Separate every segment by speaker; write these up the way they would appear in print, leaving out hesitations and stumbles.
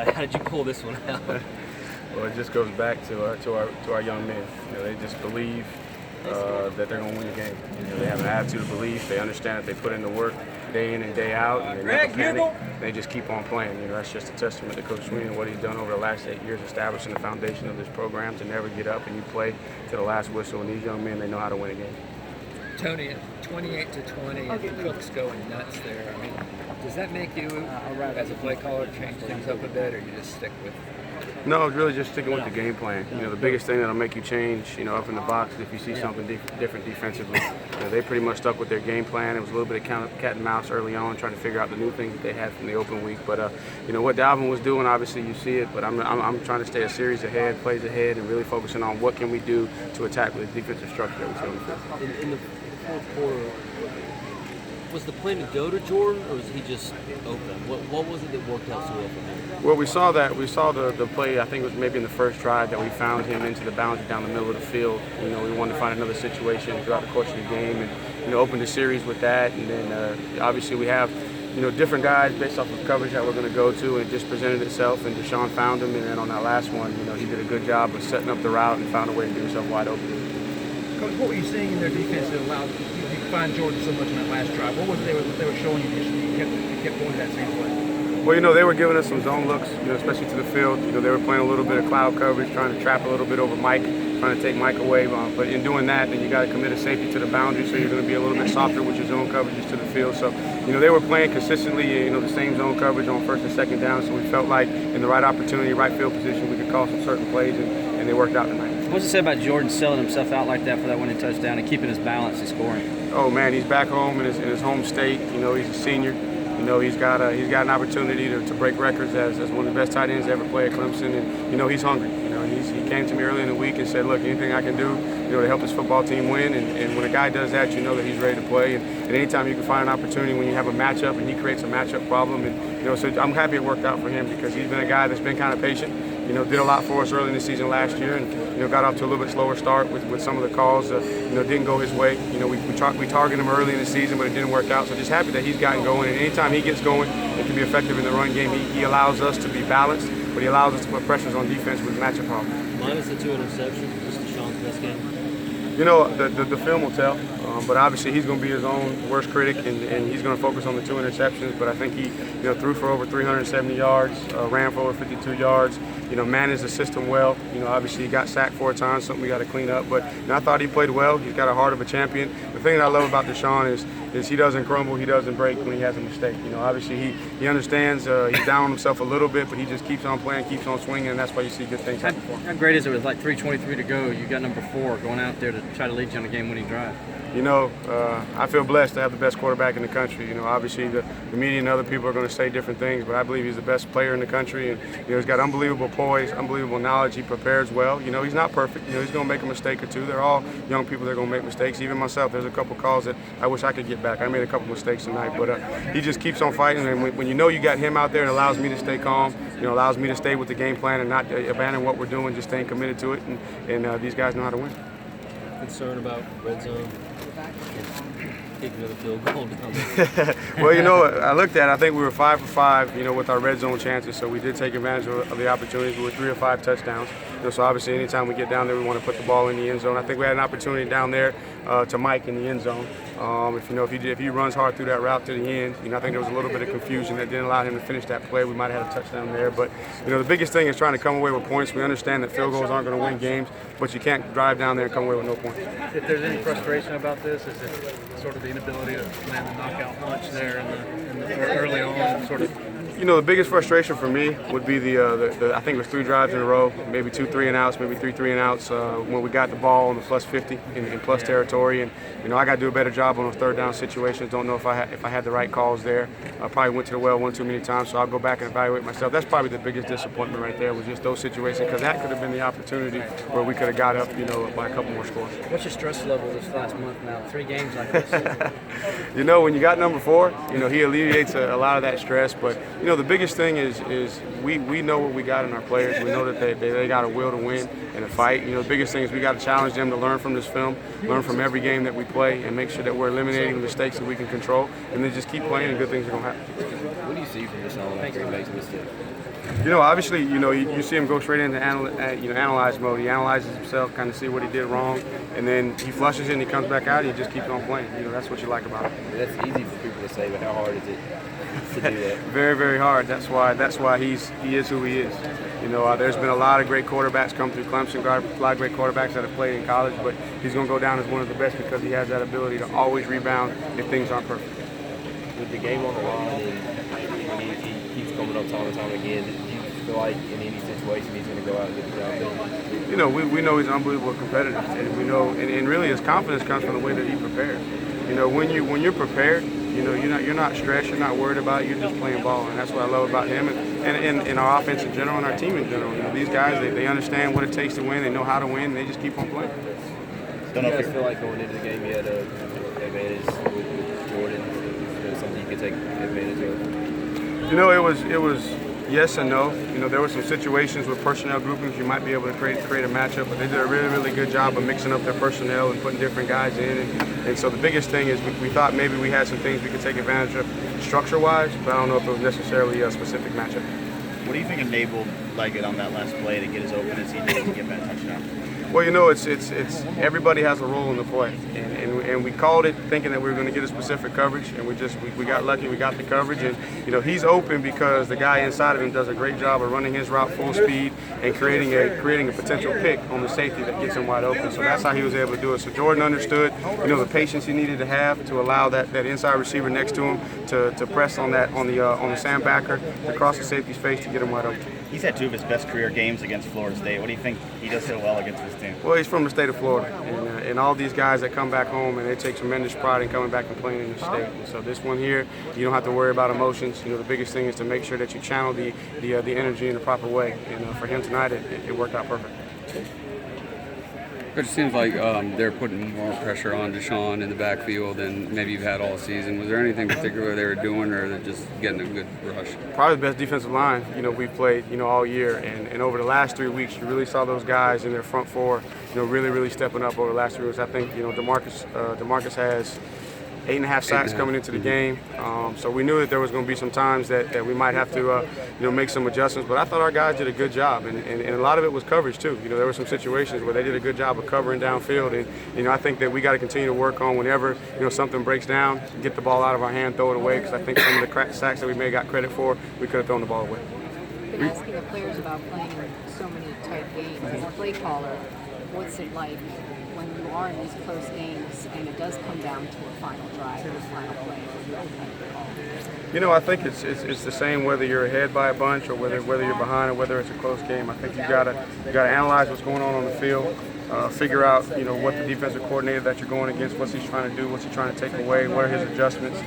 Speaker 1: How did you pull this one out?
Speaker 2: Well, it just goes back to our young men. They just believe that they're going to win the game. They have an attitude of belief. They understand that they put in the work day in and day out, and they never panic. They just keep on playing. That's just a testament to Coach Sweeney and what he's done over the last 8 years, establishing the foundation of this program to never get up and you play to the last whistle. And these young men, they know how to win a game.
Speaker 3: Tony, 28-20, and Cook's going nuts there. I mean, does that make you, as a play caller, change things up a bit, or you just stick with?
Speaker 2: No, it's really just sticking with the game plan. The biggest thing that'll make you change, up in the box, is if you see something different defensively. They pretty much stuck with their game plan. It was a little bit of cat and mouse early on, trying to figure out the new things that they had from the open week. But what Dalvin was doing, obviously you see it. But I'm trying to stay a series ahead, plays ahead, and really focusing on what can we do to attack with the defensive structure that we see on the field.
Speaker 1: In the fourth quarter, was the plan to go to Jordan, or was he just open? What was it that worked out so well for him?
Speaker 2: Well, we saw the play, I think it was maybe in the first drive, that we found him into the boundary down the middle of the field. We wanted to find another situation throughout the course of the game and, open the series with that. And then obviously we have, different guys based off of coverage that we're going to go to, and it just presented itself, and Deshaun found him. And then on that last one, he did a good job of setting up the route and found a way to get himself wide open.
Speaker 4: Coach, what were you seeing in their defense that allowed you to find Jordan so much in that last drive? What was it they were showing you you kept going to that same play?
Speaker 2: Well, they were giving us some zone looks, especially to the field. They were playing a little bit of cloud coverage, trying to trap a little bit over Mike, trying to take Mike away. But in doing that, then you got to commit a safety to the boundary, so you're going to be a little bit softer with your zone coverages to the field. So, they were playing consistently, the same zone coverage on first and second down. So we felt like in the right opportunity, right field position, we could call some certain plays, and they worked out tonight.
Speaker 5: What's it say about Jordan selling himself out like that for that winning touchdown and keeping his balance and scoring?
Speaker 2: Oh man, he's back home in his home state. He's a senior. He's got an opportunity to break records as one of the best tight ends to ever play at Clemson, and he's hungry. He came to me early in the week and said, look, anything I can do, to help this football team win. And when a guy does that, you know that he's ready to play. And anytime you can find an opportunity when you have a matchup and he creates a matchup problem, and so I'm happy it worked out for him, because he's been a guy that's been kind of patient. Did a lot for us early in the season last year, and got off to a little bit slower start with some of the calls. Didn't go his way. We targeted him early in the season, but it didn't work out. So just happy that he's gotten going. And anytime he gets going, it can be effective in the run game. He allows us to be balanced, but he allows us to put pressures on defense with matchup problems.
Speaker 1: Minus the 2 interceptions, was Deshaun's best game?
Speaker 2: The film will tell, but obviously he's going to be his own worst critic, and he's going to focus on the 2 interceptions. But I think he threw for over 370 yards, ran for over 52 yards, managed the system well. Obviously he got sacked 4 times, something we got to clean up. But I thought he played well. He's got a heart of a champion. The thing that I love about Deshaun is he doesn't crumble, he doesn't break when he has a mistake. Obviously he understands he's down on himself a little bit, but he just keeps on playing, keeps on swinging, and that's why you see good things happen for him.
Speaker 5: How great is it with like 3:23 to go? You got number 4 going out there to try to lead you on a game-winning drive.
Speaker 2: I feel blessed to have the best quarterback in the country. Obviously the media and other people are going to say different things, but I believe he's the best player in the country, and he's got unbelievable poise, unbelievable knowledge. He prepares well. He's not perfect. He's going to make a mistake or two. They're all young people that are going to make mistakes. Even myself, there's a couple calls that I wish I could get back. I made a couple mistakes tonight, but he just keeps on fighting. And when you got him out there, it allows me to stay calm. Allows me to stay with the game plan and not abandon what we're doing, just staying committed to it. And these guys know how to win.
Speaker 1: Concern about red zone? Kick another field goal down
Speaker 2: there. Well, I looked at it. I think we were 5 for 5, with our red zone chances. So we did take advantage of the opportunities. We were 3 or 5 touchdowns. So obviously, anytime we get down there, we want to put the ball in the end zone. I think we had an opportunity down there to Mike in the end zone. If he runs hard through that route to the end, I think there was a little bit of confusion that didn't allow him to finish that play. We might have had a touchdown there. But the biggest thing is trying to come away with points. We understand that field goals aren't going to win games, but you can't drive down there and come away with no points.
Speaker 4: If there's any frustration about this, is it sort of the inability to land the knockout punch there in the early on, sort of?
Speaker 2: The biggest frustration for me would be the I think it was 3 drives in a row, maybe 2 3-and-outs, maybe 3 3-and-outs when we got the ball on the plus 50 in plus territory. And I got to do a better job on those third down situations. Don't know if I had the right calls there. I probably went to the well one too many times, so I'll go back and evaluate myself. That's probably the biggest disappointment right there, was just those situations, because that could have been the opportunity where we could have got up, by a couple more scores.
Speaker 5: What's your stress level this last month now? 3 games like this.
Speaker 2: When you got number 4, he alleviates a lot of that stress. But the biggest thing is we know what we got in our players. We know that they got a will to win and a fight. The biggest thing is we got to challenge them to learn from this film, learn from every game that we play, and make sure that we're eliminating the mistakes that we can control, and then just keep playing, and good things are going to happen.
Speaker 6: What do you see from this all after he makes a mistake?
Speaker 2: Obviously, you see him go straight into analyze mode. He analyzes himself, kind of see what he did wrong, and then he flushes it and he comes back out and he just keeps on playing. That's what you like about him.
Speaker 6: That's easy for people to say, but how hard is it to do that?
Speaker 2: Very, very hard. That's why he is who he is. There's been a lot of great quarterbacks come through Clemson, a lot of great quarterbacks that have played in college, but he's going to go down as one of the best because he has that ability to always rebound if things aren't perfect.
Speaker 6: With the game on the line and he keeps coming up time and time again, do you feel like in any situation he's going to go out and get the job done?
Speaker 2: We know he's unbelievable competitive, and we know, and really his confidence comes from the way that he prepares. When you're prepared, you're not stressed, you're not worried about it, you're just playing ball, and that's what I love about him and in our offense in general and our team in general. These guys, they understand what it takes to win, they know how to win, and they just keep on playing.
Speaker 6: Do you guys feel like going into the game you had an advantage with Jordan? Something you could take advantage of?
Speaker 2: It was yes and no. There were some situations with personnel groupings you might be able to create a matchup, but they did a really, really good job of mixing up their personnel and putting different guys in. And so the biggest thing is we thought maybe we had some things we could take advantage of structure-wise, but I don't know if it was necessarily a specific matchup.
Speaker 7: What do you think enabled Elliott on that last play to get as open as he did to get that touchdown?
Speaker 2: Well, it's everybody has a role in the play, and we called it thinking that we were going to get a specific coverage, and we got lucky, we got the coverage, and he's open because the guy inside of him does a great job of running his route full speed and creating a potential pick on the safety that gets him wide open. So that's how he was able to do it. So Jordan understood, the patience he needed to have to allow that inside receiver next to him to press on the sandbacker to cross the safety's face to get him wide open.
Speaker 7: He's had two of his best career games against Florida State. What do you think he does so well against this team?
Speaker 2: Well, he's from the state of Florida, and all these guys that come back home and they take tremendous pride in coming back and playing in the state. And so this one here, you don't have to worry about emotions. The biggest thing is to make sure that you channel the energy in the proper way. And for him tonight, it worked out perfect.
Speaker 8: But it seems like they're putting more pressure on Deshaun in the backfield than maybe you've had all season. Was there anything particular they were doing, or they're just getting a good rush? Probably
Speaker 2: the best defensive line we've played all year, and over the last 3 weeks you really saw those guys in their front four really, really stepping up over the last 3 weeks. I think DeMarcus has 8.5 sacks coming into the game, so we knew that there was going to be some times that we might have to make some adjustments, but I thought our guys did a good job, and a lot of it was coverage too. There were some situations where they did a good job of covering downfield, and I think that we got to continue to work on whenever something breaks down, get the ball out of our hand, throw it away, because I think some of the sacks that we may have got credit for, we could have thrown the ball away.
Speaker 9: Been asking the players about playing so many tight games. As a play caller, what's it like when you are in these close games and it does come down to a final drive or a final play?
Speaker 2: I think it's the same whether you're ahead by a bunch or whether you're behind or whether it's a close game. I think you gotta analyze what's going on the field, figure out what the defensive coordinator that you're going against, what's he trying to do, what's he trying to take away, what are his adjustments.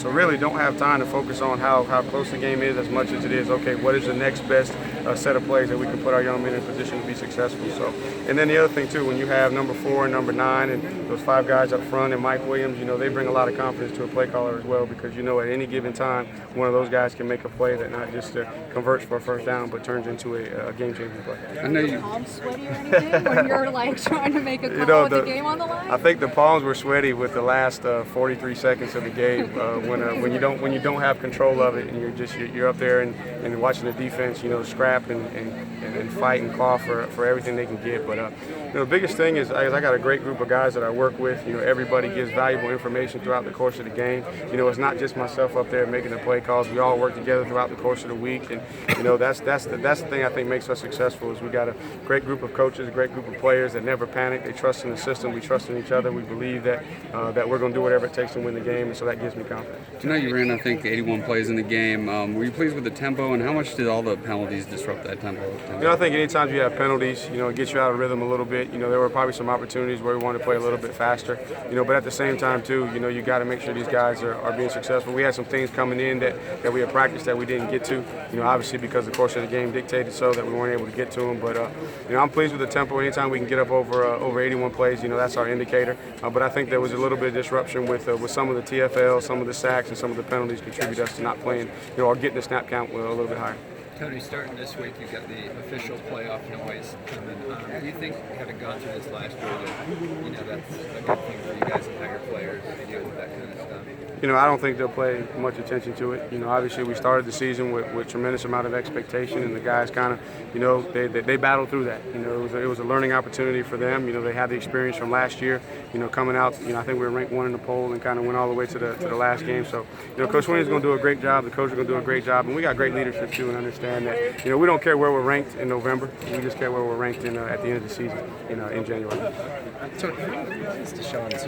Speaker 2: So really don't have time to focus on how close the game is as much as it is, okay, what is the next best set of plays that we can put our young men in a position to be successful. So, and then the other thing too, when you have number 4 and number 9 and those 5 guys up front and Mike Williams, they bring a lot of confidence to a play caller as well, because at any given time one of those guys can make a play that not just converts for a first down but turns into a game-changing play.
Speaker 9: I know you. Palms sweaty or anything when you're trying to make a call with the game on the line?
Speaker 2: I think the palms were sweaty with the last 43 seconds of the game when you don't have control of it and you're up there and watching the defense scrap and fight and claw for everything they can get. But the biggest thing is I got a great group of guys that I work with. Everybody gives valuable information throughout the course of the game. It's not just myself up there making the play calls. We all work together throughout the course of the week, and that's the thing I think makes us successful. Is we got a great group of coaches, a great group of players that never panic. They trust in the system. We trust in each other. We believe that we're going to do whatever it takes to win the game, and so that gives me confidence.
Speaker 8: Tonight you ran, I think, 81 plays in the game. Were you pleased with the tempo, and how much did all the penalties disrupt that tempo?
Speaker 2: I think anytime you have penalties, it gets you out of rhythm a little bit. There were probably some opportunities where we wanted to play a little bit faster. But at the same time too, you got to make sure these guys are being successful. We had some things coming in that we had practiced that we didn't get to. Obviously because the course of the game dictated so that we weren't able to get to them. But I'm pleased with the tempo. Anytime we can get up over 81 plays, that's our indicator. But I think there was a little bit of disruption with some of the TFL, some of the sacks, and some of the penalties contribute us to not playing, or getting the snap count a little bit higher.
Speaker 3: Tony, starting this week, you've got the official playoff noise coming. Do you think, having gone through this last year, that that's a good thing for you guys and how your players deal with that kind of stuff?
Speaker 2: I don't think they'll pay much attention to it. Obviously we started the season with tremendous amount of expectation, and the guys kind of, they battled through that. It was a learning opportunity for them. They had the experience from last year, coming out. I think we were ranked 1 in the poll and kind of went all the way to the last game. So, Coach Swinney's going to do a great job. The coach is going to do a great job, and we got great leadership too, and understand that, we don't care where we're ranked in November. We just care where we're ranked at the end of the season, in January.
Speaker 3: So,